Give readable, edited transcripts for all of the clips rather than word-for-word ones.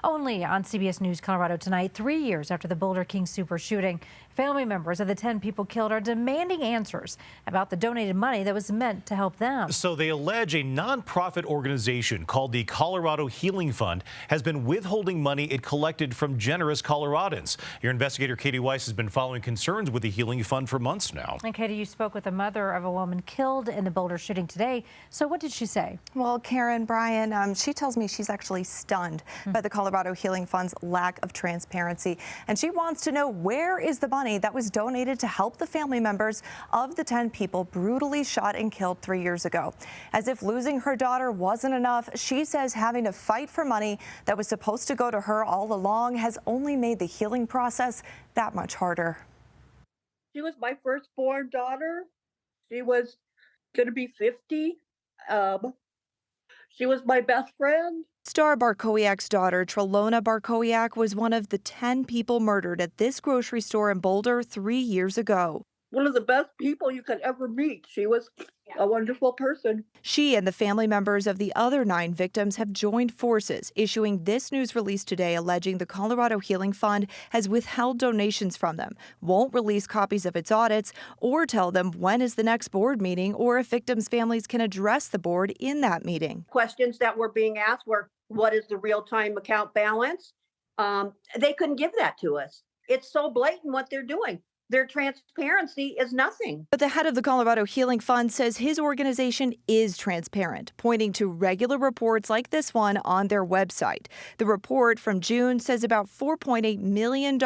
Only on CBS News Colorado tonight, 3 years after the Boulder King Super shooting, family members of the 10 people killed are demanding answers about the donated money that was meant to help them. So they allege a nonprofit organization called the Colorado Healing Fund has been withholding money it collected from generous Coloradans. Your investigator Katie Weiss has been following concerns with the Healing Fund for months now. And Katie, you spoke with the mother of a woman killed in the Boulder shooting today. So what did she say? Well, Karen, Brian, she tells me she's actually stunned by the Colorado Healing Fund's lack of transparency. And she wants to know, where is the money that was donated to help the family members of the 10 people brutally shot and killed 3 years ago? As if losing her daughter wasn't enough, she says having to fight for money that was supposed to go to her all along has only made the healing process that much harder. She was my firstborn daughter. She was going to be 50. She was my best friend. Star Barkowiak's daughter, Trelona Barkowiak, was one of the 10 people murdered at this grocery store in Boulder 3 years ago. One of the best people you could ever meet. She was a wonderful person. She and the family members of the other 9 victims have joined forces, issuing this news release today alleging the Colorado Healing Fund has withheld donations from them, won't release copies of its audits, or tell them when is the next board meeting or if victims' families can address the board in that meeting. Questions that were being asked were, what is the real-time account balance? They couldn't give that to us. It's so blatant what they're doing. Their transparency is nothing. But the head of the Colorado Healing Fund says his organization is transparent, pointing to regular reports like this one on their website. The report from June says about $4.8 million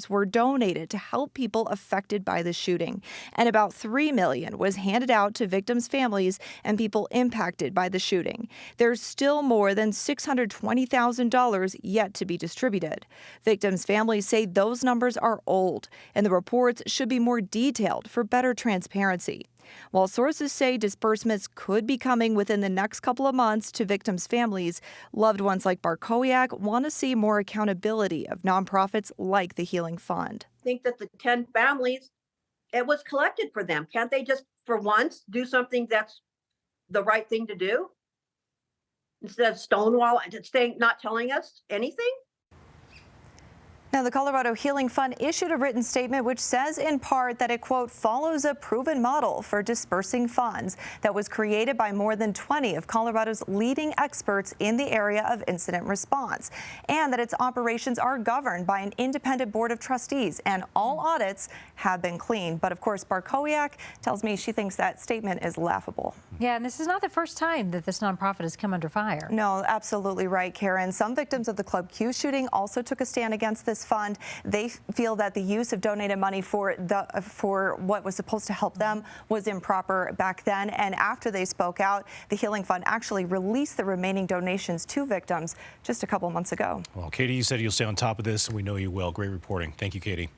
were donated to help people affected by the shooting, and about $3 million was handed out to victims' families and people impacted by the shooting. There's still more than $620,000 yet to be distributed. Victims' families say those numbers are old, and the report should be more detailed for better transparency. While sources say disbursements could be coming within the next couple of months to victims' families, loved ones like Barkowiak want to see more accountability of nonprofits like the Healing Fund. I think that the 10 families, it was collected for them. Can't they just, for once, do something that's the right thing to do? Instead of stonewall and staying, not telling us anything? Now, the Colorado Healing Fund issued a written statement which says in part that it, quote, follows a proven model for dispersing funds that was created by more than 20 of Colorado's leading experts in the area of incident response, and that its operations are governed by an independent board of trustees, and all audits have been clean. But of course, Barkowiak tells me she thinks that statement is laughable. Yeah, and this is not the first time that this nonprofit has come under fire. No, absolutely right, Karen. Some victims of the Club Q shooting also took a stand against this fund. They feel that the use of donated money for what was supposed to help them was improper back then. And after they spoke out, the Healing Fund actually released the remaining donations to victims just a couple months ago. Well, Katie, you said you'll stay on top of this, and we know you will. Great reporting. Thank you, Katie.